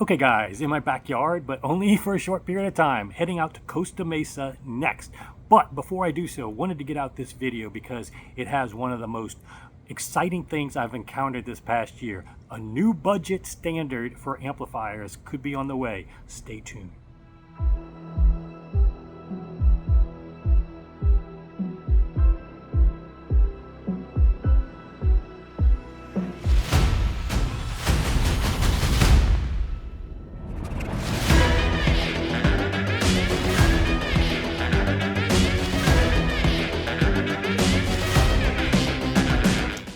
Okay guys, in my backyard, but only for a short period of time, heading out to Costa Mesa next. But before I do so, wanted to get out this video because it has one of the most exciting things I've encountered this past year. A new budget standard for amplifiers could be on the way. Stay tuned.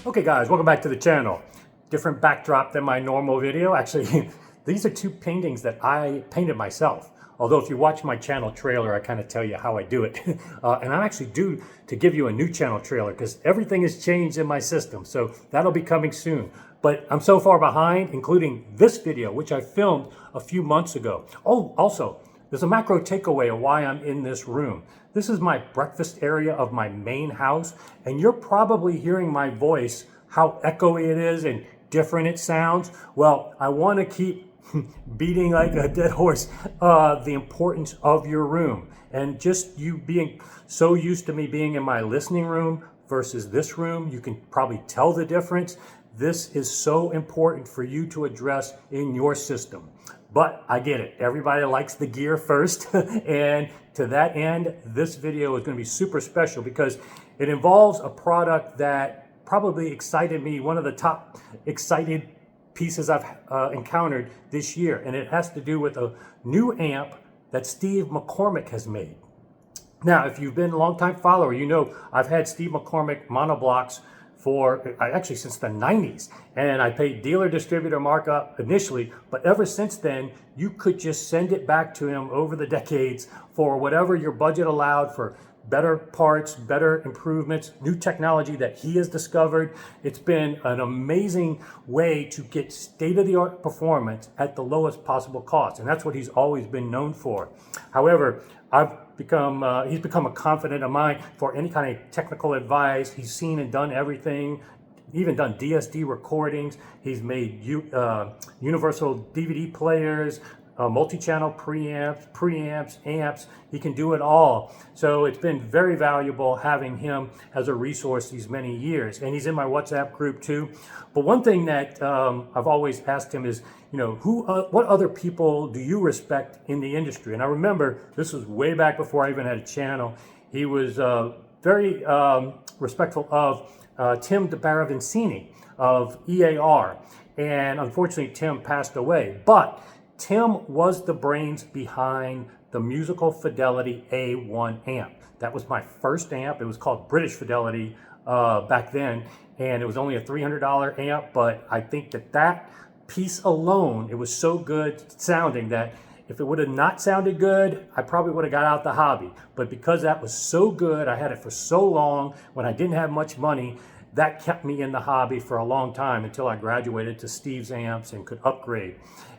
Okay guys, welcome back to the channel. Different backdrop than my normal video. Actually, these are two paintings that I painted myself. Although if you watch my channel trailer, I kind of tell you how I do it. And I'm actually due to give you a new channel trailer because everything has changed in my system. So that'll be coming soon. But I'm so far behind, including this video, which I filmed a few months ago. Oh, also, there's a macro takeaway of why I'm in this room. This is my breakfast area of my main house, and you're probably hearing my voice, how echoey it is and different it sounds. Well, I want to keep beating like a dead horse the importance of your room. And just you being so used to me being in my listening room versus this room, you can probably tell the difference. This is so important for you to address in your system. But I get it. Everybody likes the gear first. And to that end, this video is going to be super special because it involves a product that probably excited me, one of the top excited pieces I've encountered this year. And it has to do with a new amp that Steve McCormack has made. Now, if you've been a long-time follower, you know I've had Steve McCormack monoblocks for actually since the 90s, and I paid dealer distributor markup initially, but ever since then you could just send it back to him over the decades for whatever your budget allowed, for better parts, better improvements, new technology that he has discovered. It's been an amazing way to get state-of-the-art performance at the lowest possible cost, and that's what he's always been known for. However, he's become a confidant of mine for any kind of technical advice. He's seen and done everything, even done DSD recordings. He's made universal DVD players, multi-channel preamps, amps. He can do it all. So it's been very valuable having him as a resource these many years. And he's in my WhatsApp group too. But one thing that I've always asked him is, you know, what other people do you respect in the industry? And I remember this was way back before I even had a channel. He was very respectful of Tim DeParavincini of EAR. And unfortunately, Tim passed away. But Tim was the brains behind the Musical Fidelity A1 amp. That was my first amp. It was called British Fidelity back then, and it was only a $300 amp, but I think that piece alone, it was so good sounding that if it would have not sounded good, I probably would have got out the hobby. But because that was so good, I had it for so long when I didn't have much money, that kept me in the hobby for a long time until I graduated to Steve's amps and could upgrade.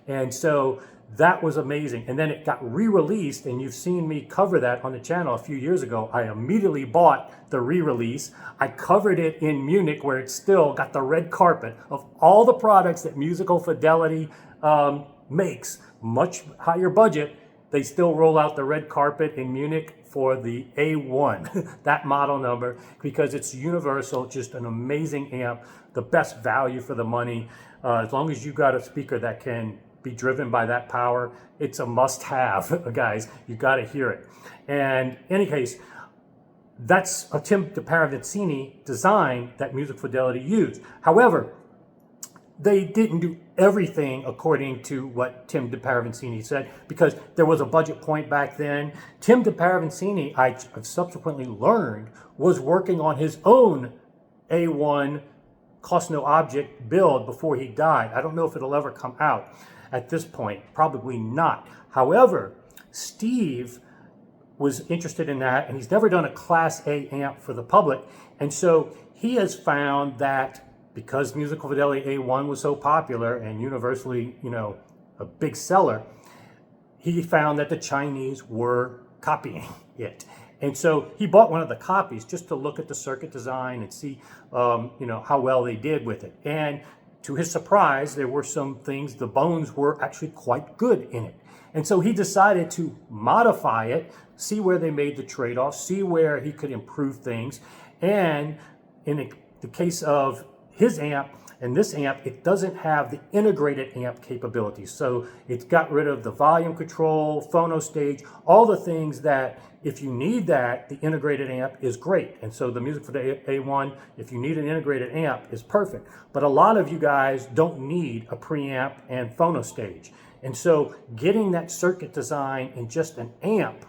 And so that was amazing. And then it got re-released, and you've seen me cover that on the channel a few years ago. I immediately bought the re-release. I covered it in Munich, where it still got the red carpet of all the products that Musical Fidelity makes. Much higher budget, they still roll out the red carpet in Munich for the A1, that model number, because it's universal, just an amazing amp, the best value for the money. As long as you got a speaker that can be driven by that power, it's a must-have, guys. You got to hear it. And in any case, that's a Tim DeParavincini design that Musical Fidelity used. However, they didn't do everything according to what Tim DeParavincini said, because there was a budget point back then. Tim DeParavincini, I've subsequently learned, was working on his own A1 cost no object build before he died. I don't know if it'll ever come out at this point, probably not. However, Steve was interested in that, and he's never done a Class A amp for the public. And so he has found that because Musical Fidelity A1 was so popular and universally, you know, a big seller, he found that the Chinese were copying it. And so he bought one of the copies just to look at the circuit design and see, you know, how well they did with it. And to his surprise, there were some things, the bones were actually quite good in it. And so he decided to modify it, see where they made the trade-offs, see where he could improve things. And in the case of his amp and this amp, it doesn't have the integrated amp capabilities. So it's got rid of the volume control, phono stage, all the things that if you need that, the integrated amp is great. And so the music for the A1, if you need an integrated amp, is perfect. But a lot of you guys don't need a preamp and phono stage. And so getting that circuit design in just an amp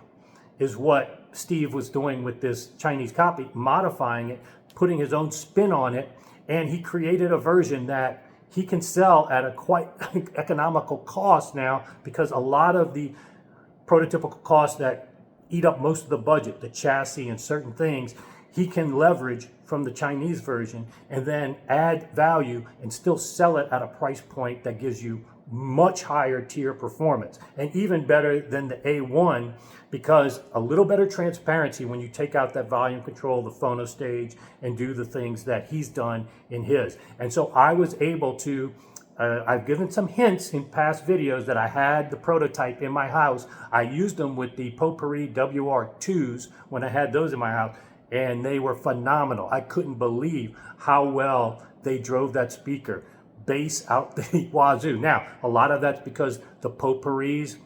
is what Steve was doing with this Chinese copy, modifying it, putting his own spin on it, and he created a version that he can sell at a quite economical cost now, because a lot of the prototypical costs that eat up most of the budget, the chassis and certain things, he can leverage from the Chinese version and then add value and still sell it at a price point that gives you much higher tier performance, and even better than the A1, because a little better transparency when you take out that volume control, the phono stage, and do the things that he's done in his. And so I was able to, I've given some hints in past videos that I had the prototype in my house. I used them with the Potpourri WR2s when I had those in my house, and they were phenomenal. I couldn't believe how well they drove that speaker. Bass out the wazoo. Now, a lot of that's because the Potpourri's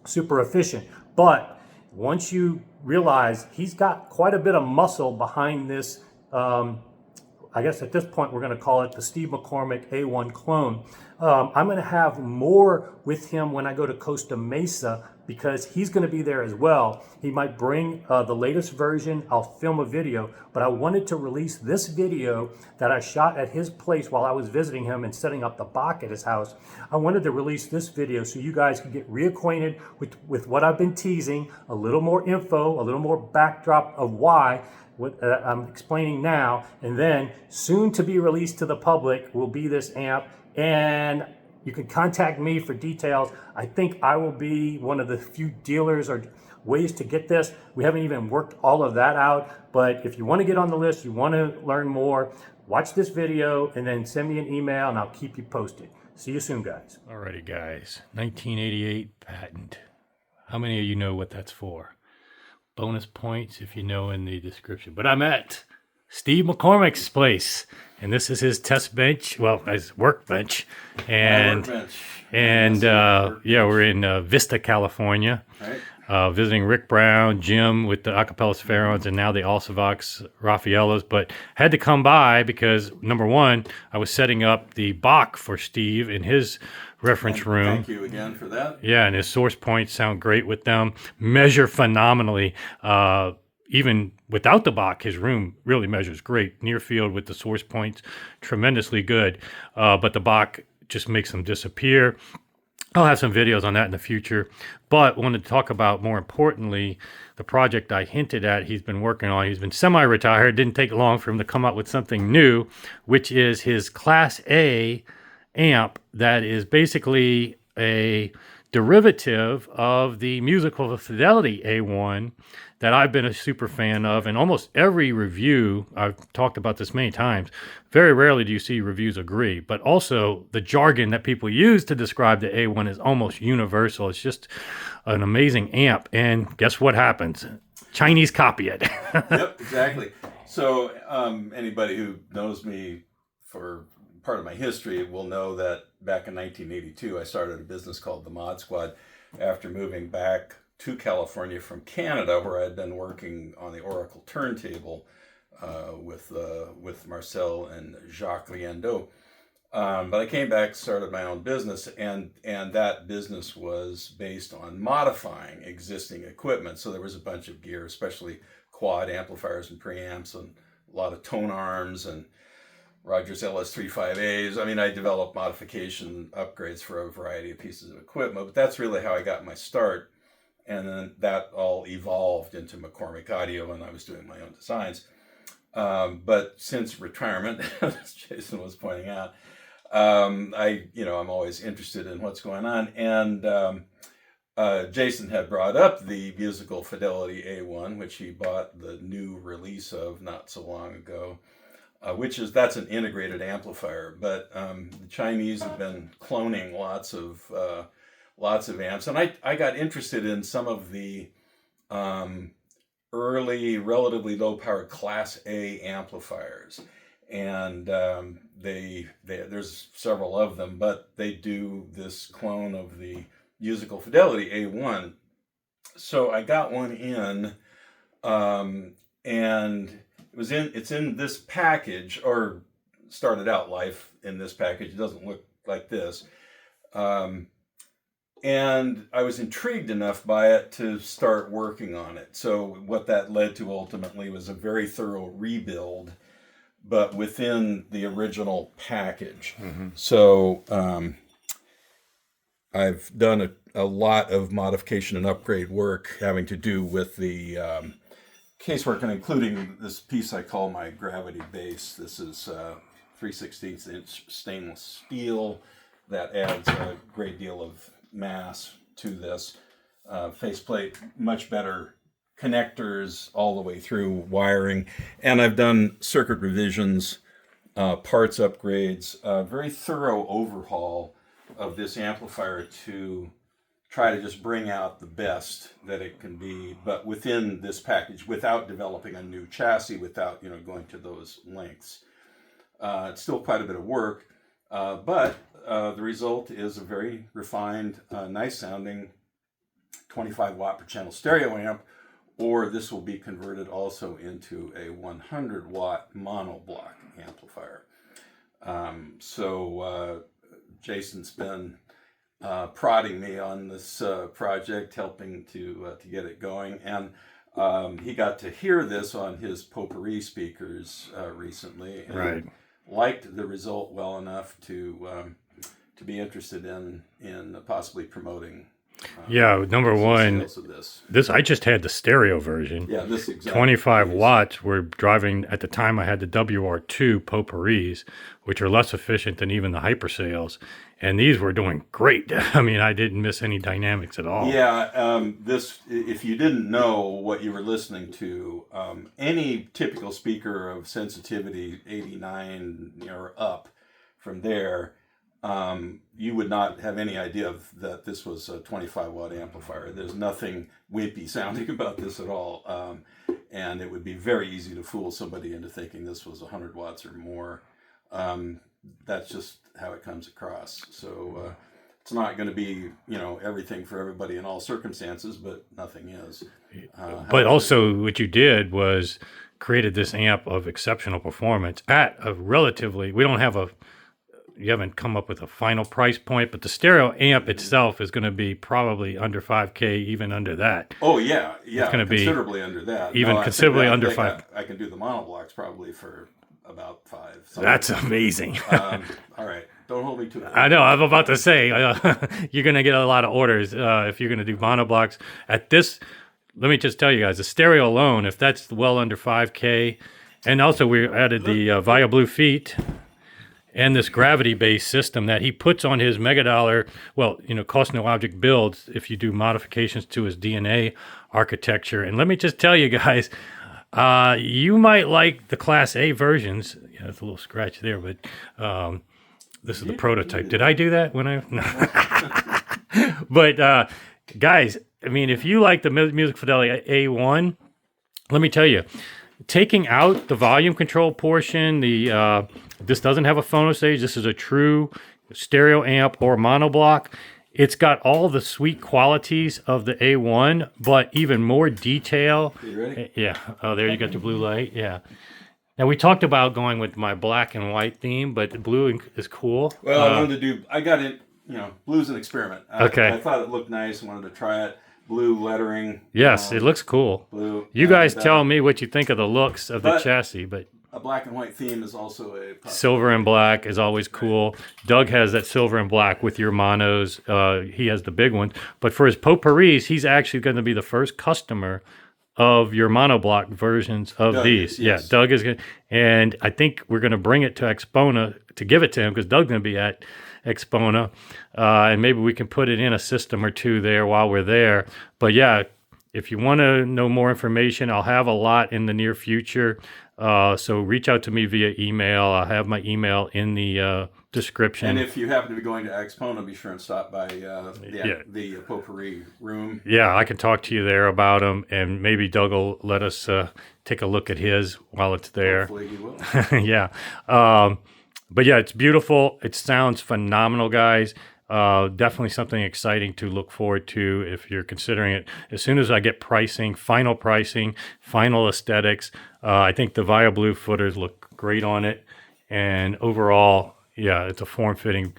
super efficient, but once you realize he's got quite a bit of muscle behind this, I guess at this point we're going to call it the Steve McCormack A1 clone. I'm going to have more with him when I go to Costa Mesa, because he's going to be there as well. He might bring the latest version. I'll film a video, but I wanted to release this video that I shot at his place while I was visiting him and setting up the Bach at his house. I wanted to release this video so you guys can get reacquainted with what I've been teasing, a little more info, a little more backdrop of why, what I'm explaining now, and then soon to be released to the public will be this amp. And you can contact me for details. I think I will be one of the few dealers or ways to get this. We haven't even worked all of that out, but if you want to get on the list, you want to learn more, watch this video and then send me an email and I'll keep you posted. See you soon, guys. Alrighty, guys. 1988 patent. How many of you know what that's for? Bonus points if you know in the description. But I'm at Steve McCormack's place, and this is his test bench, well, his workbench, and yeah, we're in Vista, California, right. Visiting Rick Brown, Jim with the Acapella Spherons, and now the Alsavox Raffaellos, but had to come by because, number one, I was setting up the Bach for Steve in his reference room. Thank you again for that. Yeah, and his source points sound great with them, measure phenomenally. Even without the Bach, his room really measures great. Near field with the source points, tremendously good. But the Bach just makes them disappear. I'll have some videos on that in the future. But wanted to talk about, more importantly, the project I hinted at he's been working on. He's been semi-retired. It didn't take long for him to come up with something new, which is his Class A amp that is basically a derivative of the Musical Fidelity A1 that I've been a super fan of. And almost every review, I've talked about this many times, very rarely do you see reviews agree, but also the jargon that people use to describe the A1 is almost universal. It's just an amazing amp. And guess what happens? Chinese copy it. Yep, exactly. So anybody who knows me for part of my history will know that back in 1982, I started a business called the Mod Squad after moving back to California from Canada, where I'd been working on the Oracle turntable with Marcel and Jacques Liendo. But I came back, started my own business, and that business was based on modifying existing equipment. So there was a bunch of gear, especially quad amplifiers and preamps, and a lot of tone arms and Rogers LS35As. I mean, I developed modification upgrades for a variety of pieces of equipment, but that's really how I got my start. And then that all evolved into McCormack Audio, and I was doing my own designs. But since retirement, as Jason was pointing out, I'm always interested in what's going on. And Jason had brought up the Musical Fidelity A1, which he bought the new release of not so long ago. that's an integrated amplifier. But the Chinese have been cloning lots of amps, and I got interested in some of the early, relatively low power Class A amplifiers, and there's several of them, but they do this clone of the Musical Fidelity A1. So I got one in, and it's in this package, or started out life in this package. It doesn't look like this. And I was intrigued enough by it to start working on it. So what that led to ultimately was a very thorough rebuild, but within the original package. Mm-hmm. So I've done a lot of modification and upgrade work having to do with the casework, and including this piece I call my gravity base. This is 3/16 inch stainless steel that adds a great deal of mass to this faceplate. Much better connectors all the way through, wiring, and I've done circuit revisions, parts upgrades, very thorough overhaul of this amplifier to try to just bring out the best that it can be, but within this package, without developing a new chassis, without going to those lengths. It's still quite a bit of work, but the result is a very refined, nice sounding 25 watt per channel stereo amp, or this will be converted also into a 100 watt monoblock amplifier. So Jason's been prodding me on this project, helping to get it going, and he got to hear this on his potpourri speakers recently, and right. Liked the result well enough to be interested in possibly promoting. Number one, this I just had the stereo version. Yeah, this exactly. 25 watts. We're driving at the time. I had the WR2 potpourris, which are less efficient than even the hypersails, and these were doing great. I mean, I didn't miss any dynamics at all. Yeah, this, if you didn't know what you were listening to, any typical speaker of sensitivity 89 or up from there, you would not have any idea that this was a 25 watt amplifier. There's nothing wimpy sounding about this at all. And it would be very easy to fool somebody into thinking this was 100 watts or more. That's just how it comes across. So it's not going to be, everything for everybody in all circumstances, but nothing is. But also what you did was created this amp of exceptional performance at a relatively, you haven't come up with a final price point, but the stereo amp itself is going to be probably under 5K, even under that. Oh, yeah. It's going to be considerably under that. Even considerably under 5. I can do the monoblocks probably for about 5. That's amazing. All right. Don't hold me to it. I know. I'm about to say, you're going to get a lot of orders if you're going to do monoblocks. At this, let me just tell you guys, the stereo alone, if that's well under 5K, and also we added the Via Blue feet, and this gravity-based system that he puts on his megadollar, cost no object builds if you do modifications to his DNA architecture. And let me just tell you guys, you might like the Class A versions. Yeah, it's a little scratch there, but this is the prototype. Did I do that when I? No. But guys, I mean, if you like the Music Fidelity A1, let me tell you, taking out the volume control portion, this doesn't have a phono stage. This is a true stereo amp or monoblock. It's got all the sweet qualities of the A1, but even more detail. You ready? Yeah. Oh, there you got your blue light. Yeah. Now, we talked about going with my black and white theme, but blue is cool. Well, I got it, blue's an experiment. Okay. I thought it looked nice. I wanted to try it. Blue lettering. Yes, it looks cool. Blue. You guys tell me what you think of the looks of the chassis, but a black and white theme is also a possibility. Silver and black is always cool. Doug has that silver and black with your monos. He has the big one. But for his potpourris, he's actually going to be the first customer of your monoblock versions of Doug these. Is, yes. Yeah, Doug is going to, and I think we're going to bring it to Expona to give it to him because Doug's going to be at Expona, and maybe we can put it in a system or two there while we're there. But yeah, if you want to know more information, I'll have a lot in the near future. So reach out to me via email. I'll have my email in the description. And if you happen to be going to Exponent, be sure and stop by the Potpourri room. Yeah, I can talk to you there about them, and maybe Doug will let us take a look at his while it's there. Hopefully he will. Yeah. But yeah, it's beautiful. It sounds phenomenal, guys. Definitely something exciting to look forward to if you're considering it. As soon as I get final aesthetics, I think the Via Blue footers look great on it. And overall, yeah, it's a form-fitting,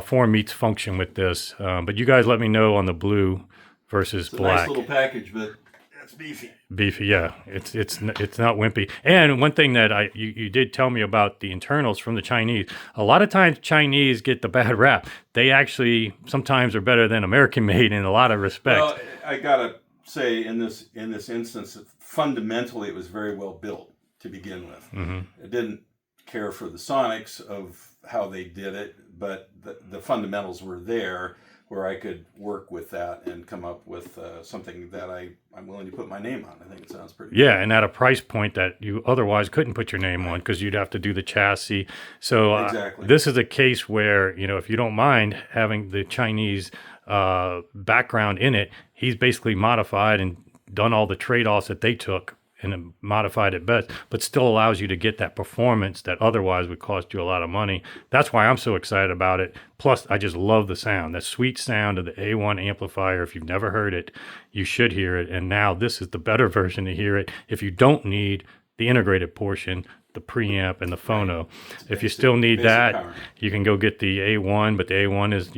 form meets function with this. But you guys let me know on the blue versus It's a black. nice little package, but it's beefy. Beefy, yeah. It's not wimpy. And one thing that you did tell me about the internals from the Chinese. A lot of times Chinese get the bad rap. They actually sometimes are better than American made in a lot of respects. Well, I gotta say in this instance, fundamentally it was very well built to begin with. Mm-hmm. I didn't care for the sonics of how they did it, but the fundamentals were there, where I could work with that and come up with something that I'm willing to put my name on. I think it sounds pretty Yeah, and at a price point that you otherwise couldn't put your name on because you'd have to do the chassis. So Exactly. This is a case where, if you don't mind having the Chinese background in it, he's basically modified and done all the trade-offs that they took and modified it best, but still allows you to get that performance that otherwise would cost you a lot of money. That's why I'm so excited about it. Plus, I just love the sound, that sweet sound of the A1 amplifier. If you've never heard it, you should hear it. And now this is the better version to hear it if you don't need the integrated portion, the preamp and the phono. If you still need that, power. you can go get the A1, but the A1 is,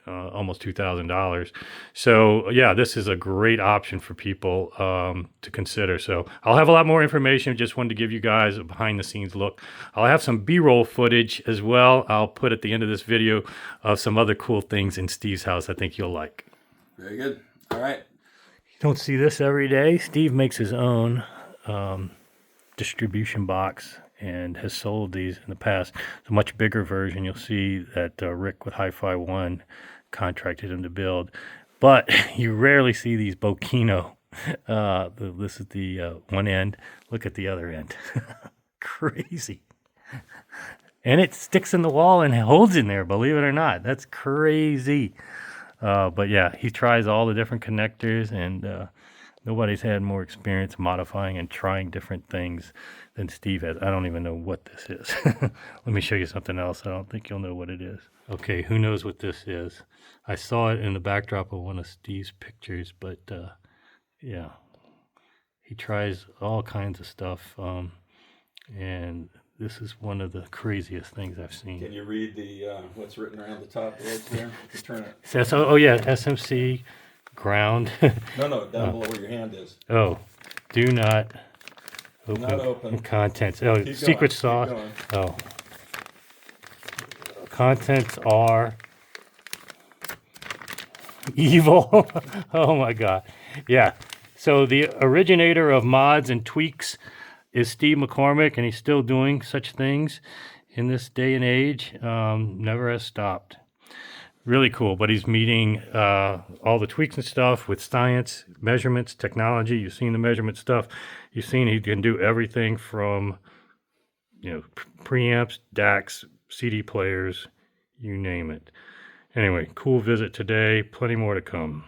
almost $2,000. So yeah, this is a great option for people to consider. So I'll have a lot more information. Just wanted to give you guys a behind the scenes look. I'll have some B-roll footage as well. I'll put at the end of this video of some other cool things in Steve's house I think you'll like. Very good. All right. You don't see this every day. Steve makes his own distribution box and has sold these in the past. It's a much bigger version. You'll see that Rick with Hi-Fi One contracted him to build, but you rarely see these Bokino. This is the one end. Look at the other end. Crazy. And it sticks in the wall and holds in there, believe it or not. That's crazy. But yeah, he tries all the different connectors, and nobody's had more experience modifying and trying different things than Steve has. I don't even know what this is. Let me show you something else. I don't think you'll know what it is. Okay, who knows what this is? I saw it in the backdrop of one of Steve's pictures, but yeah, he tries all kinds of stuff, and this is one of the craziest things I've seen. Can you read the what's written around the top edge there? You turn it. It says, oh yeah, SMC ground. No, down below where your hand is. Oh, do not open, Not open. contents. Oh, Keep secret going, sauce. keep going. Oh, contents are evil. Oh my God. Yeah. So the originator of mods and tweaks is Steve McCormack, and he's still doing such things in this day and age. Never has stopped. Really cool, but he's meeting all the tweaks and stuff with science, measurements, technology. You've seen the measurement stuff. You've seen he can do everything from, preamps, DACs, CD players, you name it. Anyway, cool visit today. Plenty more to come.